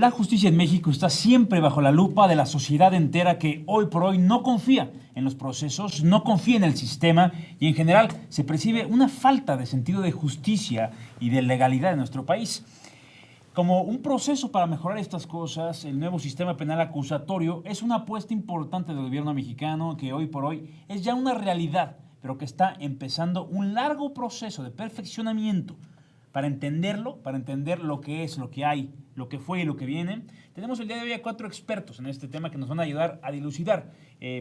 La justicia en México está siempre bajo la lupa de la sociedad entera que hoy por hoy no confía en los procesos, no confía en el sistema y en general se percibe una falta de sentido de justicia y de legalidad en nuestro país. Como un proceso para mejorar estas cosas, el nuevo sistema penal acusatorio es una apuesta importante del gobierno mexicano que hoy por hoy es ya una realidad, pero que está empezando un largo proceso de perfeccionamiento. Para entenderlo, para entender lo que es, lo que hay, lo que fue y lo que viene, tenemos el día de hoy a 4 expertos en este tema que nos van a ayudar a dilucidar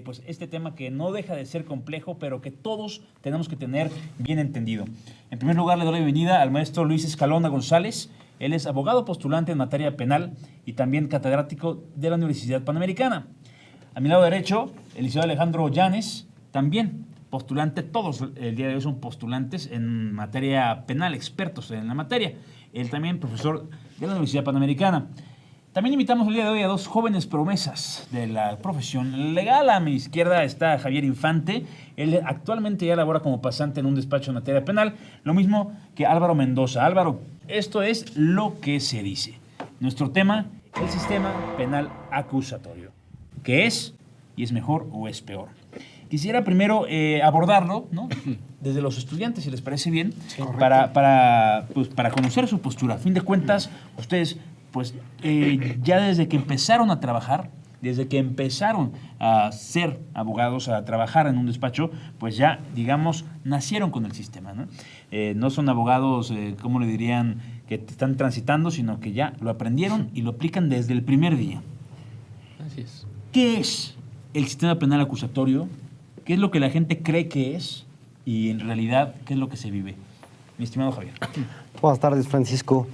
pues este tema que no deja de ser complejo, pero que todos tenemos que tener bien entendido. En primer lugar, le doy la bienvenida al maestro Luis Escalona González. Él es abogado postulante en materia penal y también catedrático de la Universidad Panamericana. A mi lado derecho, el licenciado Alejandro Llanes, también postulante, todos el día de hoy son postulantes en materia penal, expertos en la materia. Él también profesor de la Universidad Panamericana. También invitamos el día de hoy a 2 jóvenes promesas de la profesión legal. A mi izquierda está Javier Infante. Él actualmente ya labora como pasante en un despacho en materia penal, lo mismo que Álvaro Mendoza. Álvaro, esto es lo que se dice. Nuestro tema, el sistema penal acusatorio. ¿Qué es? ¿Y es mejor o es peor? Quisiera primero abordarlo, ¿no?, desde los estudiantes, si les parece bien, sí, para conocer su postura. A fin de cuentas, ustedes, pues, ya desde que empezaron a trabajar, desde que empezaron a ser abogados, a trabajar en un despacho, pues ya, digamos, nacieron con el sistema, ¿no? No son abogados, ¿cómo le dirían?, que están transitando, sino que ya lo aprendieron y lo aplican desde el primer día. Así es. ¿Qué es el sistema penal acusatorio? ¿Qué es lo que la gente cree que es? Y en realidad, ¿qué es lo que se vive? Mi estimado Javier. Buenas tardes, Francisco.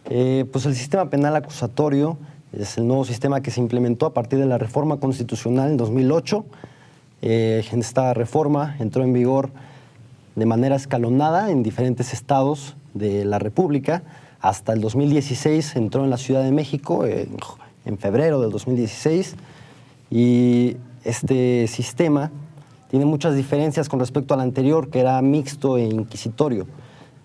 Pues el sistema penal acusatorio es el nuevo sistema que se implementó a partir de la reforma constitucional en 2008. En esta reforma entró en vigor de manera escalonada en diferentes estados de la República. Hasta el 2016 entró en la Ciudad de México, en febrero del 2016. Y este sistema tiene muchas diferencias con respecto al anterior, que era mixto e inquisitorio.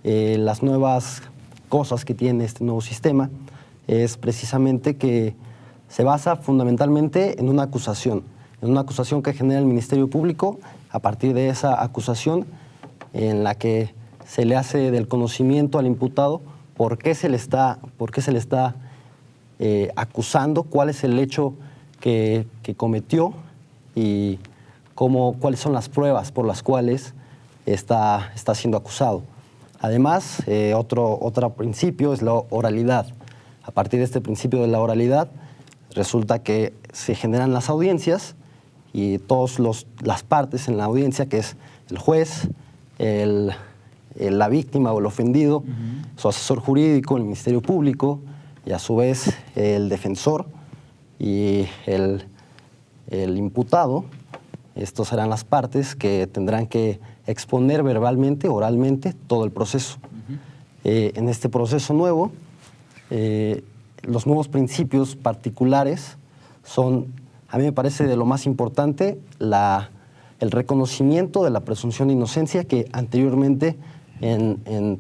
Las nuevas cosas que tiene este nuevo sistema es precisamente que se basa fundamentalmente en una acusación que genera el Ministerio Público. A partir de esa acusación, en la que se le hace del conocimiento al imputado por qué se le está acusando, cuál es el hecho que cometió y cuáles son las pruebas por las cuales está siendo acusado. Además, otro principio es la oralidad. A partir de este principio de la oralidad, resulta que se generan las audiencias y todas las partes en la audiencia, que es el juez, la víctima o el ofendido, su asesor jurídico, el Ministerio Público, y a su vez el defensor y el imputado. Estos serán las partes que tendrán que exponer verbalmente, oralmente, todo el proceso. En este proceso nuevo, los nuevos principios particulares son, a mí me parece de lo más importante, el reconocimiento de la presunción de inocencia, que anteriormente,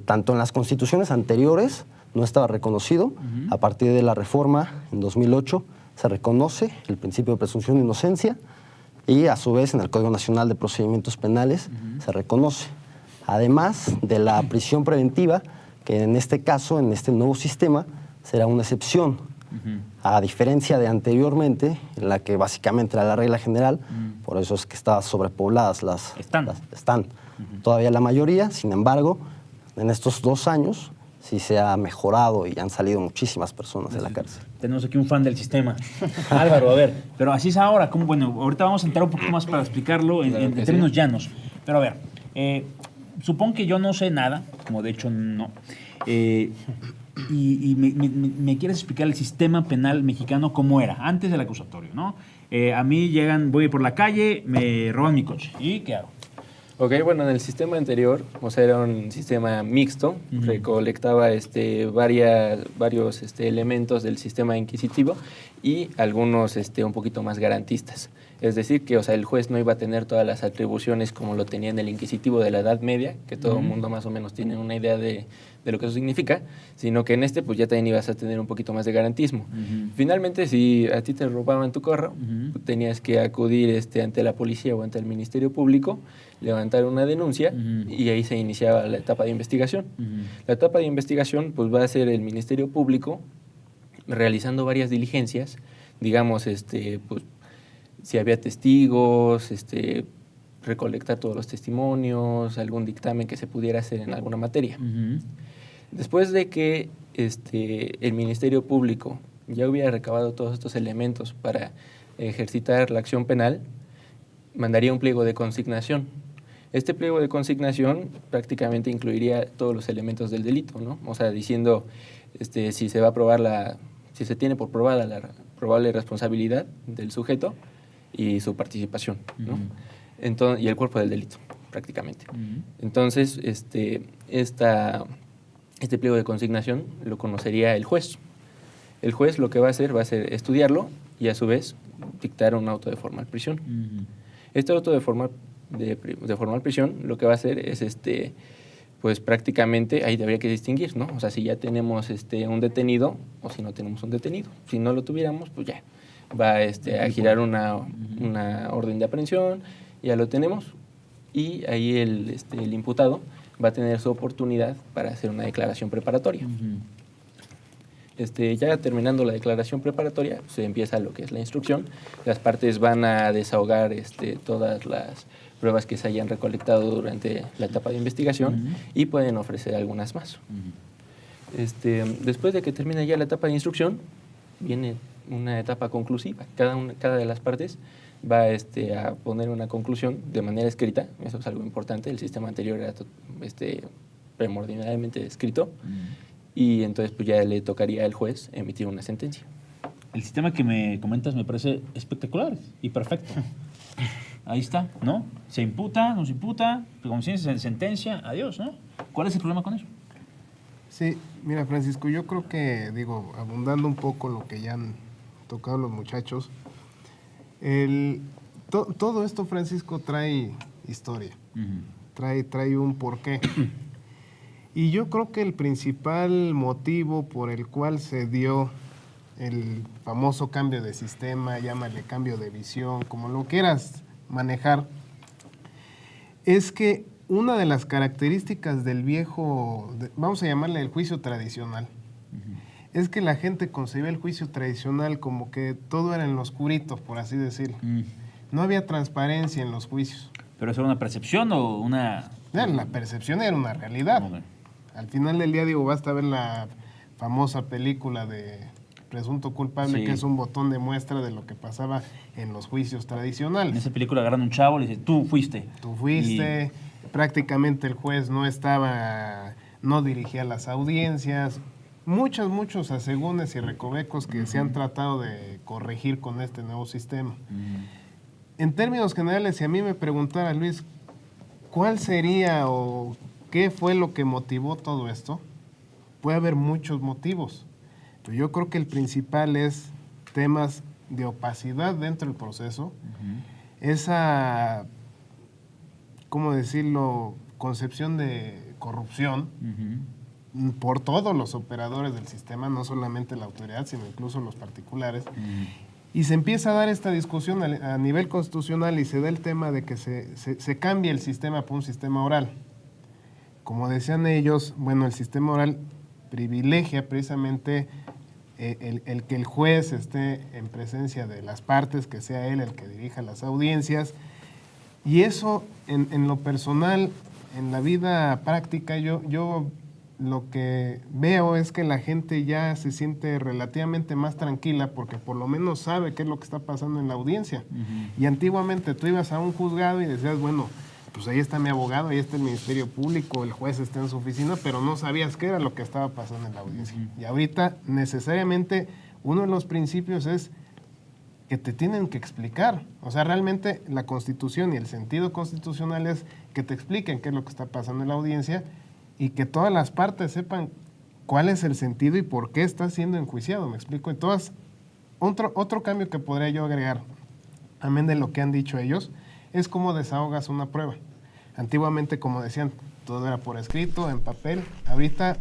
tanto en las constituciones anteriores, no estaba reconocido. A partir de la reforma en 2008 se reconoce el principio de presunción de inocencia y a su vez en el Código Nacional de Procedimientos Penales se reconoce. Además de la prisión preventiva, que en este caso, en este nuevo sistema, será una excepción, a diferencia de anteriormente, en la que básicamente era la regla general, por eso es que estaban sobrepobladas están todavía la mayoría. Sin embargo, en estos 2 años sí se ha mejorado y han salido muchísimas personas de la cárcel. Tenemos aquí un fan del sistema. Álvaro, a ver, pero así es ahora. Bueno, ahorita vamos a entrar un poco más para explicarlo en términos llanos. Pero a ver, supongo que yo no sé nada, como de hecho no, y me quieres explicar el sistema penal mexicano cómo era antes del acusatorio, ¿no? A mí voy por la calle, me roban mi coche. ¿Y qué hago? Ok, bueno, en el sistema anterior, o sea, era un sistema mixto, recolectaba varios elementos del sistema inquisitivo y algunos un poquito más garantistas. Es decir, que o sea, el juez no iba a tener todas las atribuciones como lo tenía en el inquisitivo de la Edad Media, que todo el mundo más o menos tiene una idea de lo que eso significa, sino que en este pues ya también ibas a tener un poquito más de garantismo. Finalmente, si a ti te robaban tu carro, tenías que acudir ante la policía o ante el Ministerio Público, levantar una denuncia y ahí se iniciaba la etapa de investigación. La etapa de investigación pues va a ser el Ministerio Público realizando varias diligencias, digamos, pues, si había testigos, recolectar todos los testimonios, algún dictamen que se pudiera hacer en alguna materia. Después de que el Ministerio Público ya hubiera recabado todos estos elementos para ejercitar la acción penal, mandaría un pliego de consignación. Este pliego de consignación prácticamente incluiría todos los elementos del delito, ¿no? O sea, diciendo si se va a probar si se tiene por probada la probable responsabilidad del sujeto y su participación, ¿no? Entonces, y el cuerpo del delito, prácticamente. Entonces, este pliego de consignación lo conocería el juez. El juez lo que va a hacer estudiarlo y a su vez dictar un auto de formal prisión. Este auto de formal prisión lo que va a hacer es pues prácticamente ahí habría que distinguir, ¿no? O sea, si ya tenemos un detenido o si no tenemos un detenido. Si no lo tuviéramos, pues ya va a girar una orden de aprehensión, ya lo tenemos y ahí el imputado va a tener su oportunidad para hacer una declaración preparatoria. Ya terminando la declaración preparatoria, se empieza lo que es la instrucción. Las partes van a desahogar todas las pruebas que se hayan recolectado durante la etapa de investigación y pueden ofrecer algunas más. Después de que termina ya la etapa de instrucción, viene una etapa conclusiva. Cada de las partes va a poner una conclusión de manera escrita. Eso es algo importante. El sistema anterior era primordialmente escrito. Y entonces pues ya le tocaría al juez emitir una sentencia. El sistema que me comentas me parece espectacular y perfecto. Ahí está, ¿no? Se imputa, no se imputa, conciencia, sentencia, adiós, ¿no? ¿Cuál es el problema con eso? Sí, mira, Francisco, yo creo que, abundando un poco lo que ya han tocado los muchachos, todo esto, Francisco, trae historia, trae un porqué. Y yo creo que el principal motivo por el cual se dio el famoso cambio de sistema, llámale cambio de visión, como lo quieras manejar, es que una de las características del viejo, vamos a llamarle el juicio tradicional, es que la gente concebía el juicio tradicional como que todo era en lo oscurito, por así decirlo. No había transparencia en los juicios. ¿Pero eso era una percepción o una...? La percepción era una realidad. Okay. Al final del día, basta ver la famosa película de Presunto Culpable, Sí. que es un botón de muestra de lo que pasaba en los juicios tradicionales. En esa película agarran un chavo y le dicen, tú fuiste. Tú fuiste, prácticamente el juez no dirigía las audiencias. Muchos asegúnes y recovecos que se han tratado de corregir con este nuevo sistema. En términos generales, si a mí me preguntara, Luis, ¿cuál sería o qué fue lo que motivó todo esto? Puede haber muchos motivos, pero yo creo que el principal es temas de opacidad dentro del proceso, esa, ¿cómo decirlo?, concepción de corrupción por todos los operadores del sistema, no solamente la autoridad, sino incluso los particulares. Y se empieza a dar esta discusión a nivel constitucional y se da el tema de que se cambie el sistema por un sistema oral. Como decían ellos, bueno, el sistema oral privilegia precisamente el que el juez esté en presencia de las partes, que sea él el que dirija las audiencias. Y eso, en lo personal, en la vida práctica, yo lo que veo es que la gente ya se siente relativamente más tranquila porque por lo menos sabe qué es lo que está pasando en la audiencia. Y antiguamente tú ibas a un juzgado y decías, bueno, pues ahí está mi abogado, ahí está el Ministerio Público, el juez está en su oficina, pero no sabías qué era lo que estaba pasando en la audiencia. Y ahorita, necesariamente, uno de los principios es que te tienen que explicar. O sea, realmente la Constitución y el sentido constitucional es que te expliquen qué es lo que está pasando en la audiencia y que todas las partes sepan cuál es el sentido y por qué está siendo enjuiciado. ¿Me explico? Entonces, otro cambio que podría yo agregar. amén de lo que han dicho ellos, es cómo desahogas una prueba. Antiguamente, como decían, todo era por escrito, en papel. Ahorita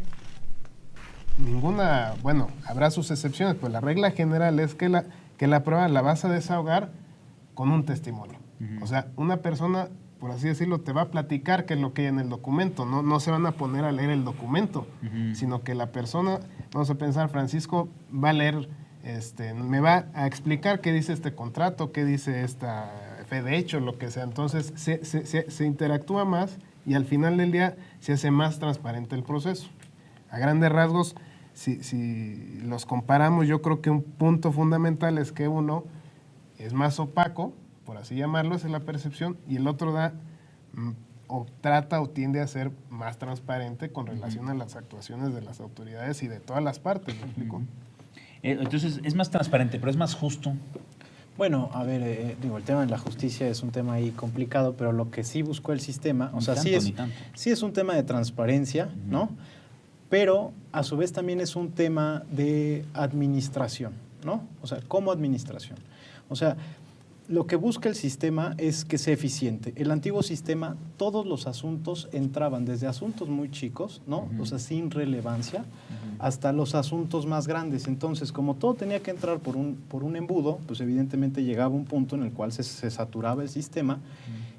ninguna, bueno, habrá sus excepciones, pero la regla general es que la prueba la vas a desahogar con un testimonio. O sea, una persona, por así decirlo, te va a platicar qué es lo que hay en el documento. No se van a poner a leer el documento, sino que la persona, vamos a pensar, Francisco va a leer, me va a explicar qué dice este contrato, qué dice esta fe de hecho, lo que sea. Entonces se interactúa más y al final del día se hace más transparente el proceso. A grandes rasgos, si los comparamos, yo creo que un punto fundamental es que uno es más opaco, por así llamarlo, esa es la percepción, y el otro o trata o tiende a ser más transparente con relación a las actuaciones de las autoridades y de todas las partes, ¿me explico? Entonces, es más transparente, pero es más justo. Bueno, a ver, el tema de la justicia es un tema ahí complicado, pero lo que sí buscó el sistema, Ni tanto, ni tanto. sí es un tema de transparencia, ¿no? Pero a su vez también es un tema de administración, ¿no? O sea, ¿cómo administración? O sea, lo que busca el sistema es que sea eficiente. El antiguo sistema, todos los asuntos entraban desde asuntos muy chicos, ¿no? O sea, sin relevancia, hasta los asuntos más grandes. Entonces, como todo tenía que entrar por un embudo, pues evidentemente llegaba un punto en el cual se saturaba el sistema.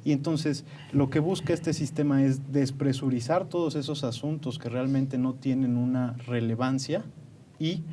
Y entonces, lo que busca este sistema es despresurizar todos esos asuntos que realmente no tienen una relevancia y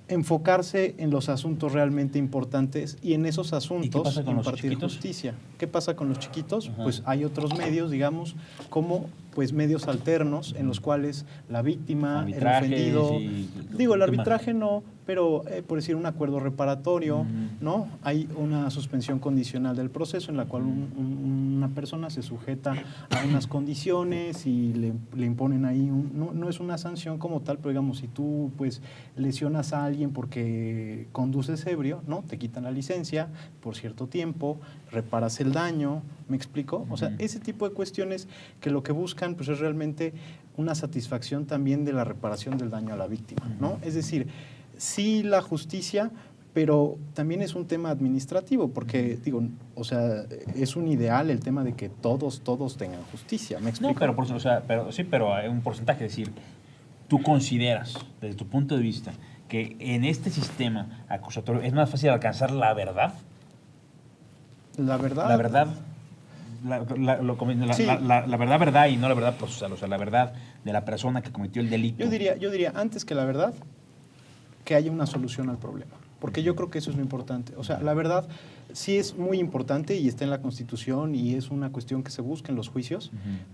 enfocarse en los asuntos realmente importantes y en esos asuntos impartir justicia. ¿Qué pasa con los chiquitos? Ajá. Pues hay otros medios, digamos, como pues medios alternos en los cuales la víctima, el ofendido, el arbitraje no, pero por decir un acuerdo reparatorio, ¿no? Hay una suspensión condicional del proceso en la cual una persona se sujeta a unas condiciones y le imponen ahí, no es una sanción como tal, pero digamos, si tú pues lesionas a alguien porque conduces ebrio, ¿no? Te quitan la licencia por cierto tiempo, reparas el daño, ¿me explico? O sea, ese tipo de cuestiones que lo que buscan pues es realmente una satisfacción también de la reparación del daño a la víctima, ¿no? Es decir, sí la justicia, pero también es un tema administrativo, porque, digo, o sea, es un ideal el tema de que todos tengan justicia, ¿me explico? No, pero hay un porcentaje, es decir, tú consideras, desde tu punto de vista, que en este sistema acusatorio es más fácil alcanzar la verdad. La verdad. La verdad. La verdad y no la verdad procesal, o sea, la verdad de la persona que cometió el delito. Yo diría, antes que la verdad, que haya una solución al problema, porque yo creo que eso es lo importante. O sea, la verdad sí es muy importante y está en la Constitución y es una cuestión que se busca en los juicios,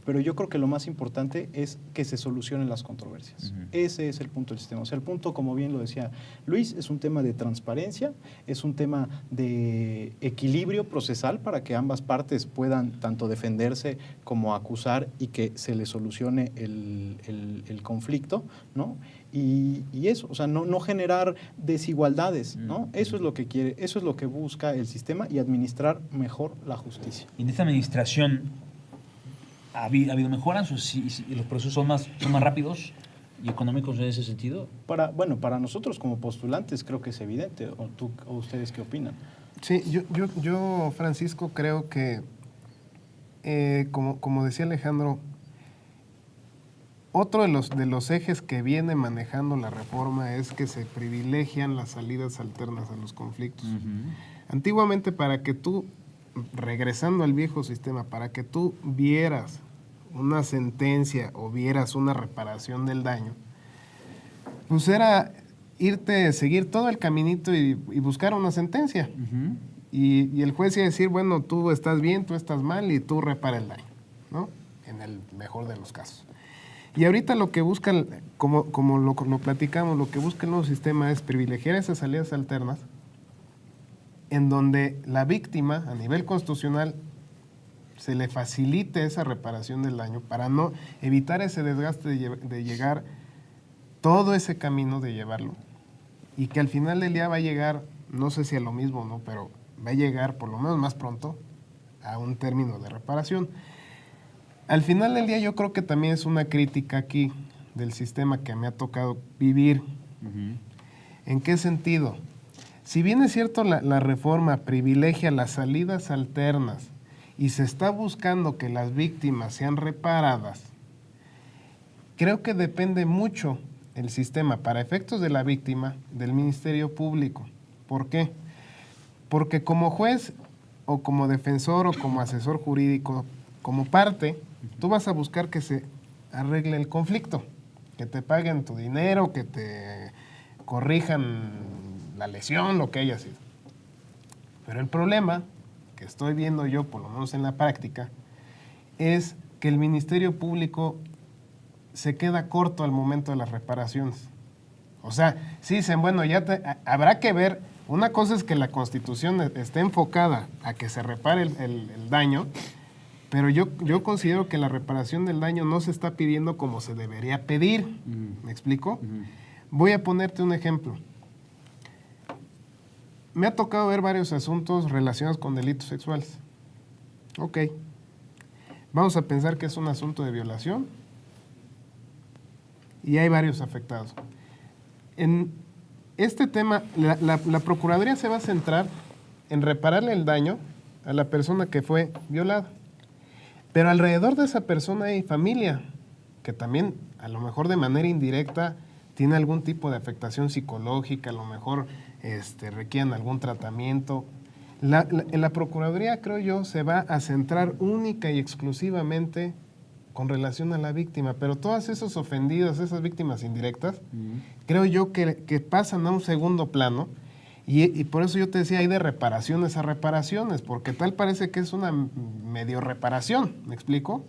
pero yo creo que lo más importante es que se solucionen las controversias. Ese es el punto del sistema. O sea, el punto, como bien lo decía Luis, es un tema de transparencia, es un tema de equilibrio procesal para que ambas partes puedan tanto defenderse como acusar y que se le solucione el conflicto, ¿no? Y eso, o sea, no generar desigualdades, ¿no? Eso es lo que quiere, eso es lo que busca el sistema y administrar mejor la justicia. ¿Y en esta administración ha habido mejoras o si los procesos son más rápidos y económicos en ese sentido? Para nosotros como postulantes creo que es evidente. ¿O ustedes qué opinan? Sí, yo Francisco, creo que, como decía Alejandro, otro de los ejes que viene manejando la reforma es que se privilegian las salidas alternas a los conflictos. Antiguamente, para que tú, regresando al viejo sistema, para que tú vieras una sentencia o vieras una reparación del daño, pues era seguir todo el caminito y buscar una sentencia. Y el juez iba a decir, bueno, tú estás bien, tú estás mal y tú repara el daño, ¿no? En el mejor de los casos. Y ahorita lo que buscan, como lo platicamos, lo que busca el nuevo sistema es privilegiar esas salidas alternas en donde la víctima, a nivel constitucional, se le facilite esa reparación del daño para no evitar ese desgaste de llegar todo ese camino, de llevarlo. Y que al final del día va a llegar, no sé si a lo mismo, ¿no? Pero va a llegar, por lo menos más pronto, a un término de reparación. Al final del día yo creo que también es una crítica aquí del sistema que me ha tocado vivir. ¿En qué sentido? Si bien es cierto la reforma privilegia las salidas alternas y se está buscando que las víctimas sean reparadas, creo que depende mucho el sistema, para efectos de la víctima, del Ministerio Público. ¿Por qué? Porque como juez o como defensor o como asesor jurídico, como parte, tú vas a buscar que se arregle el conflicto, que te paguen tu dinero, que te corrijan la lesión, lo que haya sido. Pero el problema que estoy viendo yo, por lo menos en la práctica, es que el Ministerio Público se queda corto al momento de las reparaciones. O sea, sí dicen, bueno, habrá que ver, una cosa es que la Constitución esté enfocada a que se repare el daño, pero yo considero que la reparación del daño no se está pidiendo como se debería pedir. ¿Me explico? Voy a ponerte un ejemplo. Me ha tocado ver varios asuntos relacionados con delitos sexuales. Ok. Vamos a pensar que es un asunto de violación y hay varios afectados. En este tema, la Procuraduría se va a centrar en repararle el daño a la persona que fue violada. Pero alrededor de esa persona hay familia, que también, a lo mejor de manera indirecta, tiene algún tipo de afectación psicológica, a lo mejor requieren algún tratamiento. La Procuraduría, creo yo, se va a centrar única y exclusivamente con relación a la víctima, pero todas esos ofendidos, esas víctimas indirectas, creo yo que pasan a un segundo plano, y por eso yo te decía, hay de reparaciones a reparaciones, porque tal parece que es una medio reparación, ¿me explico?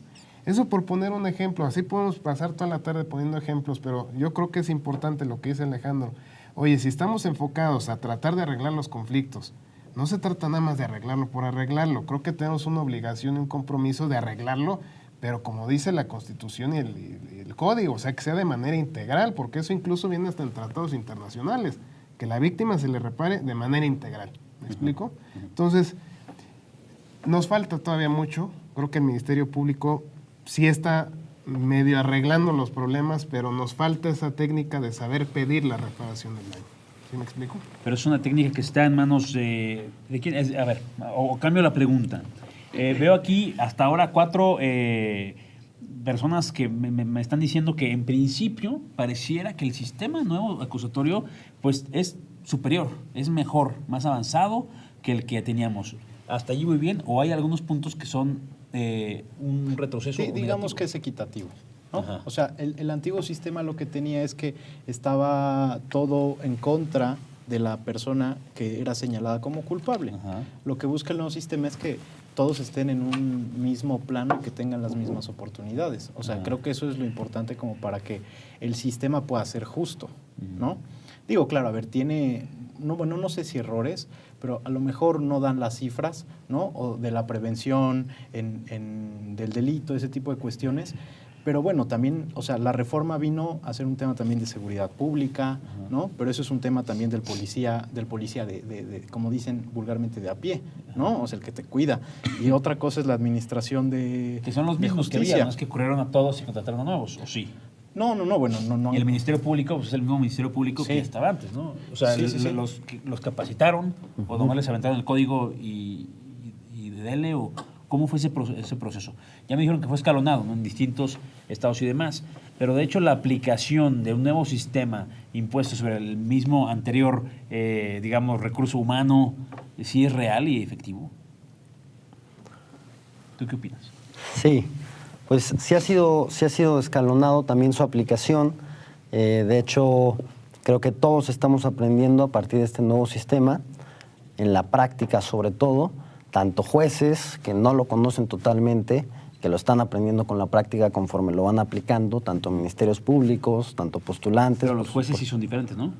Eso por poner un ejemplo, así podemos pasar toda la tarde poniendo ejemplos, pero yo creo que es importante lo que dice Alejandro. Oye, si estamos enfocados a tratar de arreglar los conflictos, no se trata nada más de arreglarlo por arreglarlo, creo que tenemos una obligación y un compromiso de arreglarlo, pero como dice la Constitución y el Código, o sea, que sea de manera integral, porque eso incluso viene hasta en tratados internacionales, que la víctima se le repare de manera integral. ¿Me explico? Entonces, nos falta todavía mucho. Creo que el Ministerio Público sí está medio arreglando los problemas, pero nos falta esa técnica de saber pedir la reparación del daño. ¿Sí me explico? Pero es una técnica que está en manos de quién. A ver, o cambio la pregunta. Veo aquí hasta ahora 4 personas que me están diciendo que en principio pareciera que el sistema nuevo acusatorio pues es superior, es mejor, más avanzado que el que teníamos. ¿Hasta allí muy bien? ¿O hay algunos puntos que son un retroceso? Sí, digamos que es equitativo, ¿no? O sea, el antiguo sistema lo que tenía es que estaba todo en contra de la persona que era señalada como culpable. Ajá. Lo que busca el nuevo sistema es que todos estén en un mismo plano y que tengan las mismas oportunidades. O sea, creo que eso es lo importante como para que el sistema pueda ser justo, ¿no? Digo, claro, a ver, tiene, no sé si errores, pero a lo mejor no dan las cifras, ¿no? O de la prevención del delito, ese tipo de cuestiones. Pero bueno, también, o sea, la reforma vino a ser un tema también de seguridad pública, ¿no? Pero eso es un tema también del policía de como dicen vulgarmente, de a pie, ¿no? O sea, el que te cuida. Y otra cosa es la administración de Que son los mismos que había, no es que corrieron a todos y contrataron a nuevos, ¿o sí? No, bueno, no. Y el Ministerio Público pues, es el mismo Ministerio Público Sí. que estaba antes, ¿no? O sea, Sí. los capacitaron, o nomás les aventaron el código y dele, o ¿cómo fue ese proceso? Ya me dijeron que fue escalonado, ¿no? En distintos estados y demás, pero de hecho la aplicación de un nuevo sistema impuesto sobre el mismo anterior, digamos, recurso humano, ¿sí es real y efectivo? ¿Tú qué opinas? Sí, pues sí ha sido escalonado también su aplicación. De hecho, creo que todos estamos aprendiendo a partir de este nuevo sistema, en la práctica sobre todo, tanto jueces que no lo conocen totalmente, que lo están aprendiendo con la práctica conforme lo van aplicando, tanto ministerios públicos, tanto postulantes. Pero los jueces sí son diferentes, ¿no?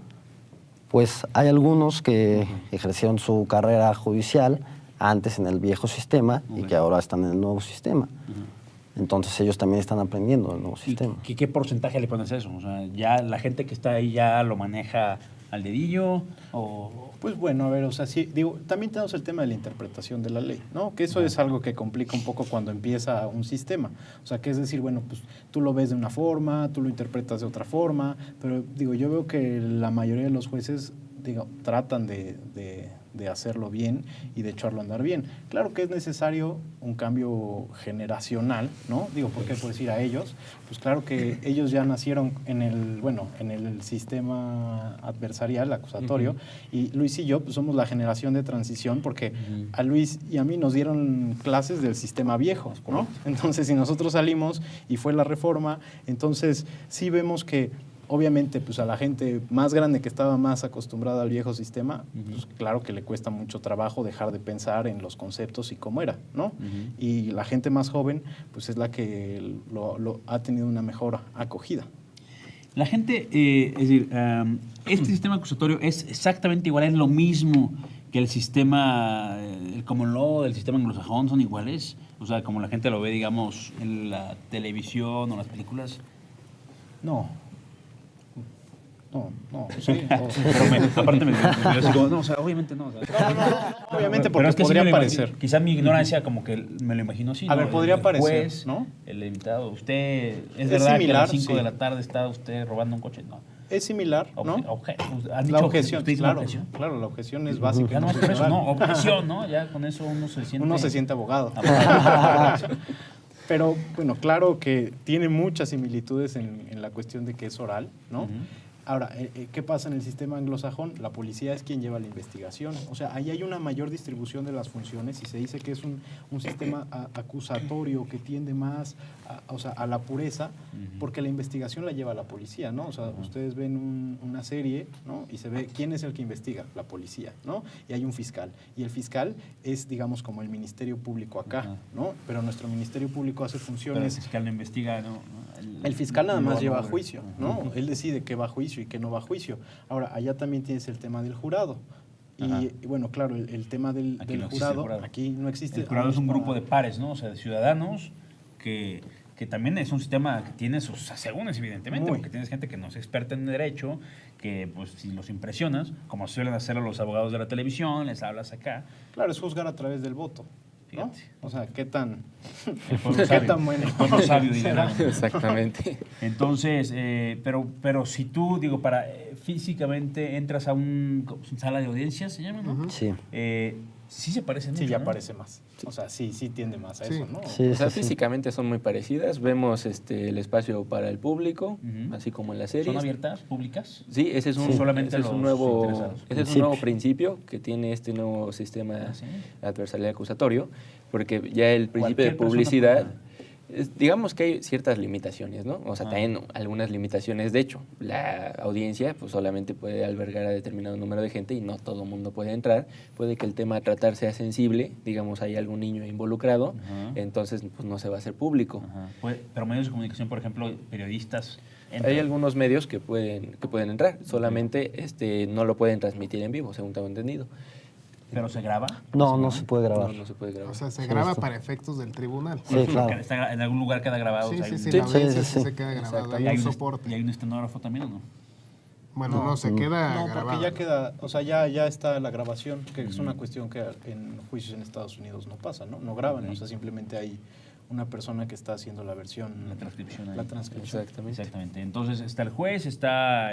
Pues hay algunos que ejercieron su carrera judicial antes en el viejo sistema y que ahora están en el nuevo sistema. Entonces ellos también están aprendiendo del nuevo sistema. ¿Y qué porcentaje le pones a eso? O sea, ¿ya la gente que está ahí ya lo maneja al dedillo? O... Pues bueno, a ver, o sea, sí, digo, también tenemos el tema de la interpretación de la ley, ¿no? Que eso es algo que complica un poco cuando empieza un sistema. O sea, que es decir, bueno, pues tú lo ves de una forma, tú lo interpretas de otra forma, pero digo, yo veo que la mayoría de los jueces tratan de hacerlo bien y de echarlo a andar bien. Claro que es necesario un cambio generacional, ¿no? ¿Por qué? Por decir a ellos, pues claro que ellos ya nacieron en el sistema adversarial, acusatorio, y Luis y yo pues, somos la generación de transición porque a Luis y a mí nos dieron clases del sistema viejo, ¿no? Entonces, si nosotros salimos y fue la reforma, entonces sí vemos que obviamente, pues a la gente más grande que estaba más acostumbrada al viejo sistema, pues claro que le cuesta mucho trabajo dejar de pensar en los conceptos y cómo era, ¿no? Y la gente más joven, pues es la que lo ha tenido una mejor acogida. La gente, es decir, este sistema acusatorio es exactamente igual, es lo mismo que el sistema, el common law del sistema anglosajón, son iguales. O sea, como la gente lo ve, digamos, en la televisión o las películas. No, sí. Aparte me así como, no, o sea, obviamente no. O sea, No, obviamente porque pero es que podría sí me lo parecer. Quizá mi ignorancia como que me lo imagino así. A ver, podría parecer, juez, ¿no? El invitado. Usted, ¿es Es verdad que a las similar, 5 sí. de la tarde está usted robando un coche? No. Es similar, ¿no? ¿Han La dicho objeción, ¿usted dice claro, objeción? claro, la objeción es básica. Ya no es por eso, constitucional. no, objeción, ¿no? Ya con eso uno se siente... Uno se siente abogado. abogado. Pero bueno, claro que tiene muchas similitudes en la cuestión de que es oral, ¿no? Ahora, ¿qué pasa en el sistema anglosajón? La policía es quien lleva la investigación. O sea, ahí hay una mayor distribución de las funciones y se dice que es un sistema acusatorio que tiende más a la pureza, porque la investigación la lleva la policía, ¿no? O sea, ustedes ven una serie, ¿no? Y se ve quién es el que investiga, la policía, ¿no? Y hay un fiscal. Y el fiscal es, digamos, como el Ministerio Público acá, ¿no? Pero nuestro Ministerio Público hace Pero el funciones... fiscal no investiga, ¿no? El fiscal nada más lleva a no, juicio, ¿no? Él decide qué va a juicio y qué no va a juicio. Ahora, allá también tienes el tema del jurado. Y bueno, claro, el tema del Aquí no existe jurado, el jurado. aquí no existe. El jurado es un grupo de pares, ¿no? O sea, de ciudadanos que también es un sistema que tiene sus asegúnes, evidentemente, Muy. porque tienes gente que no es experta en derecho, que pues si los impresionas, como suelen hacerlo los abogados de la televisión, les hablas acá. Claro, es juzgar a través del voto, ¿no? Fíjate. O sea, qué tan Sabio, tan bueno. el pueblo sabio, dirán. Exactamente. Entonces, pero si tú, físicamente entras a una sala de audiencias, se llama, ¿no? Sí. Sí se parece mucho, Sí, ya ¿no? parece más. O sea, sí tiende más a Sí. eso, ¿no? Sí, O sea, sí, sí. físicamente son muy parecidas. Vemos el espacio para el público, Ujú. así como en la serie. ¿Son abiertas, públicas? Sí, ese es un, Sí. Solamente ese es un los nuevo, interesados. ese es un nuevo principio que tiene este nuevo sistema Ah, ¿sí? adversarial acusatorio, porque ya el principio de Cualquier persona publicidad, puede- digamos que hay ciertas limitaciones, ¿no? O sea, Ah. también algunas limitaciones. De hecho, la audiencia pues solamente puede albergar a determinado número de gente y no todo el mundo puede entrar. Puede que el tema a tratar sea sensible, digamos, hay algún niño involucrado, Ajá. entonces pues no se va a hacer público. Ajá. Pero medios de comunicación, por ejemplo, periodistas... entran. Hay algunos medios que pueden entrar, solamente no lo pueden transmitir en vivo, según tengo entendido. ¿Pero se graba? No se puede grabar. No se puede grabar. O sea, se Sí, graba esto. para efectos del tribunal. Sí, Por eso claro. en algún lugar queda grabado. Sí, o sea, sí, hay sí, un- la Sí, audiencia sí, sí sí. se queda grabado, y hay hay un un soporte. ¿Y hay un estenógrafo también o no? Bueno, no, se queda No, grabado. porque ya queda, o sea, ya está la grabación, que es una cuestión que en juicios en Estados Unidos no pasa, ¿no? No graban, Ok. o sea, simplemente hay una persona que está haciendo la versión. La transcripción ahí. La transcripción. Exactamente. Exactamente. Entonces está el juez, está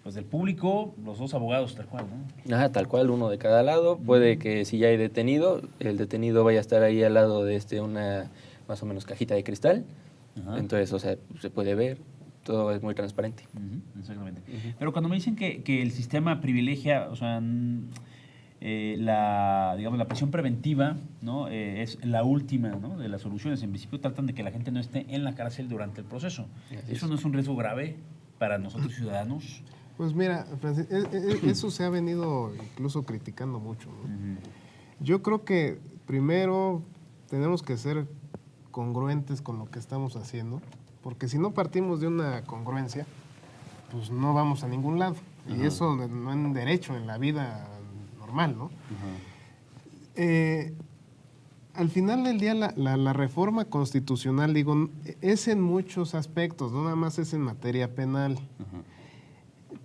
pues del público, los dos abogados tal cual, ¿no? Ajá, tal cual, uno de cada lado. Puede que si ya hay detenido, el detenido vaya a estar ahí al lado de una más o menos cajita de cristal. Ajá. Entonces, o sea, se puede ver, todo es muy transparente. Ujú, exactamente. Pero cuando me dicen que el sistema privilegia, o sea, digamos, la prisión preventiva, ¿no? Es la última, ¿no? De las soluciones. En principio tratan de que la gente no esté en la cárcel durante el proceso. Así ¿Eso es. no es un riesgo grave para nosotros ciudadanos? Pues mira, Francis, eso se ha venido incluso criticando mucho, ¿no? Yo creo que primero tenemos que ser congruentes con lo que estamos haciendo, porque si no partimos de una congruencia, pues no vamos a ningún lado. Y eso no en derecho, en la vida normal, ¿no? Al final del día, la reforma constitucional, digo, es en muchos aspectos, no nada más es en materia penal.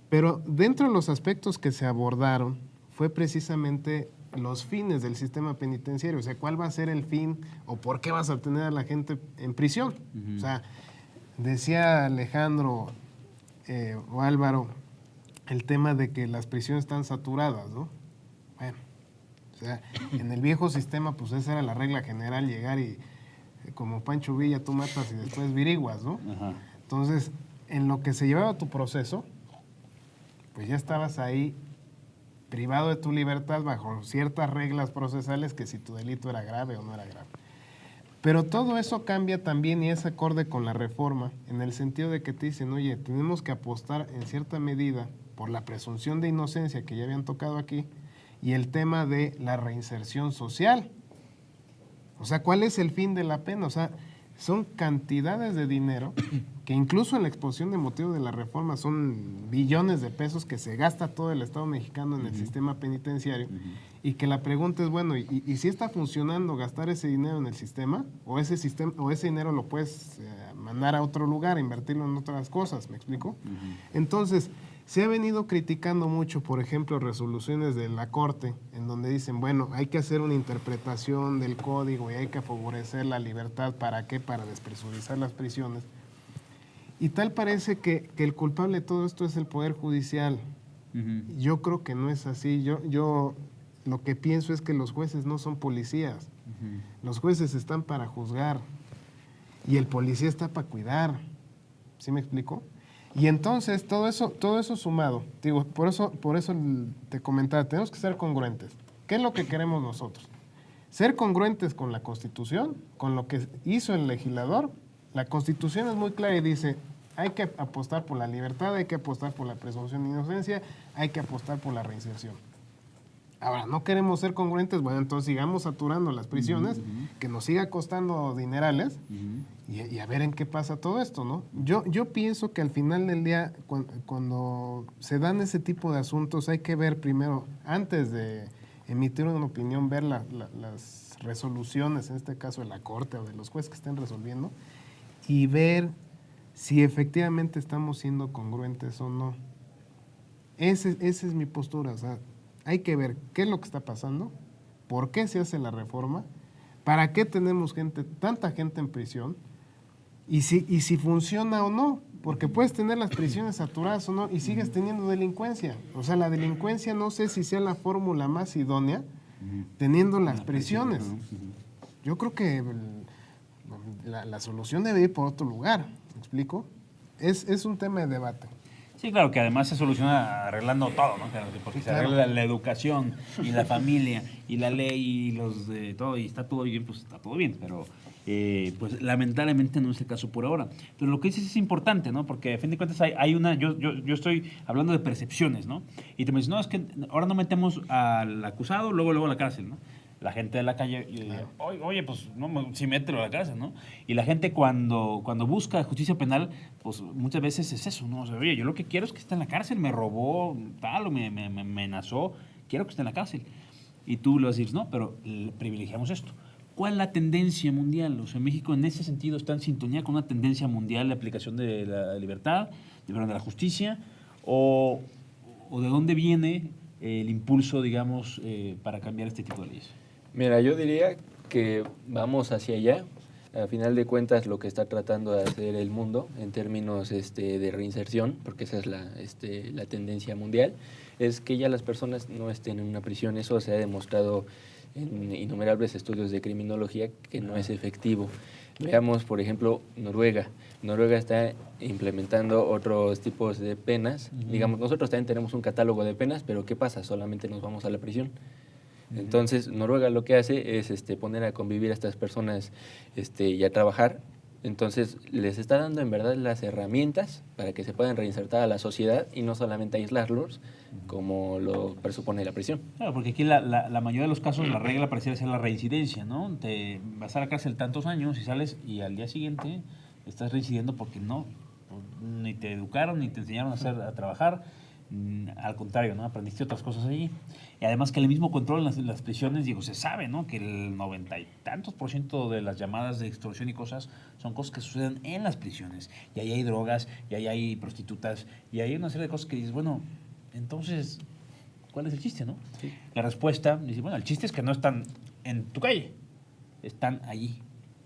Pero dentro de los aspectos que se abordaron fue precisamente los fines del sistema penitenciario. O sea, ¿cuál va a ser el fin o por qué vas a tener a la gente en prisión? O sea, decía Alejandro o Álvaro el tema de que las prisiones están saturadas, ¿no? Bueno, o sea, en el viejo sistema, pues esa era la regla general, llegar y como Pancho Villa, tú matas y después viriguas, ¿no? Ajá. Entonces, en lo que se llevaba tu proceso, pues ya estabas ahí privado de tu libertad bajo ciertas reglas procesales que si tu delito era grave o no era grave. Pero todo eso cambia también y es acorde con la reforma, en el sentido de que te dicen, oye, tenemos que apostar en cierta medida por la presunción de inocencia que ya habían tocado aquí y el tema de la reinserción social. O sea, ¿cuál es el fin de la pena? O sea, son cantidades de dinero que incluso en la exposición de motivos de la reforma son billones de pesos que se gasta todo el Estado mexicano en el sistema penitenciario y que la pregunta es, bueno, ¿y si está funcionando gastar ese dinero en el sistema o ese dinero lo puedes mandar a otro lugar, invertirlo en otras cosas? ¿Me explico? Entonces, se ha venido criticando mucho, por ejemplo, resoluciones de la Corte, en donde dicen, bueno, hay que hacer una interpretación del código y hay que favorecer la libertad. ¿Para qué? Para despresurizar las prisiones. Y tal parece que el culpable de todo esto es el Poder Judicial. Yo creo que no es así. Yo lo que pienso es que los jueces no son policías. Los jueces están para juzgar y el policía está para cuidar. ¿Sí me explico? Y entonces todo eso sumado, digo, por eso te comentaba, tenemos que ser congruentes. ¿Qué es lo que queremos nosotros? Ser congruentes con la Constitución, con lo que hizo el legislador. La Constitución es muy clara y dice, hay que apostar por la libertad, hay que apostar por la presunción de inocencia, hay que apostar por la reinserción. Ahora, no queremos ser congruentes, bueno, entonces sigamos saturando las prisiones, que nos siga costando dinerales, y a ver en qué pasa todo esto, ¿no? Yo pienso que al final del día, cuando se dan ese tipo de asuntos, hay que ver primero, antes de emitir una opinión, ver las resoluciones, en este caso de la Corte o de los jueces que estén resolviendo, y ver si efectivamente estamos siendo congruentes o no. Esa es mi postura, o sea, hay que ver qué es lo que está pasando, por qué se hace la reforma, para qué tenemos tanta gente en prisión, y si funciona o no, porque puedes tener las prisiones saturadas o no, y sigues teniendo delincuencia. O sea, la delincuencia no sé si sea la fórmula más idónea, teniendo las prisiones. Yo creo que la solución debe ir por otro lugar, ¿me explico? Es un tema de debate. Sí, claro, que además se soluciona arreglando todo, ¿no? Claro, porque Sí, se claro. arregla la educación y la familia y la ley y los de todo, y está todo bien, pues está todo bien, pero pues lamentablemente no es el caso por ahora. Pero lo que dices es importante, ¿no? Porque a fin de cuentas hay una, yo estoy hablando de percepciones, ¿no? Y te me dices, no, es que ahora no metemos al acusado, luego a la cárcel, ¿no? La gente de la calle, yo diría, oye, pues no, sí mételo a la cárcel, ¿no? Y la gente cuando busca justicia penal, pues muchas veces es eso, ¿no? O sea, oye, yo lo que quiero es que esté en la cárcel, me robó tal o me amenazó, quiero que esté en la cárcel. Y tú le vas a decir, no, pero privilegiamos esto. ¿Cuál es la tendencia mundial? O sea, México en ese sentido está en sintonía con una tendencia mundial de aplicación de la libertad, de la justicia, o de dónde viene el impulso, digamos, para cambiar este tipo de leyes. Mira, yo diría que vamos hacia allá. A final de cuentas, lo que está tratando de hacer el mundo en términos de reinserción, porque esa es la tendencia mundial, es que ya las personas no estén en una prisión. Eso se ha demostrado en innumerables estudios de criminología que no es efectivo. Veamos, por ejemplo, Noruega. Noruega está implementando otros tipos de penas. Digamos, nosotros también tenemos un catálogo de penas, pero ¿qué pasa? Solamente nos vamos a la prisión. Entonces, Noruega lo que hace es poner a convivir a estas personas y a trabajar. Entonces, les está dando en verdad las herramientas para que se puedan reinsertar a la sociedad y no solamente aislarlos como lo presupone la prisión. Claro, porque aquí la mayoría de los casos la regla pareciera ser la reincidencia, ¿no? Te vas a la cárcel tantos años y sales y al día siguiente estás reincidiendo porque no, ni te educaron, ni te enseñaron a trabajar. Al contrario, ¿no? Aprendiste otras cosas allí. Y además que el mismo control en las prisiones, digo, se sabe, ¿no? Que el 90 y tantos % de las llamadas de extorsión y cosas son cosas que suceden en las prisiones. Y ahí hay drogas, y ahí hay prostitutas, y hay una serie de cosas que dices, bueno, entonces, ¿cuál es el chiste, no? Sí. La respuesta, dice, bueno, el chiste es que no están en tu calle, están allí,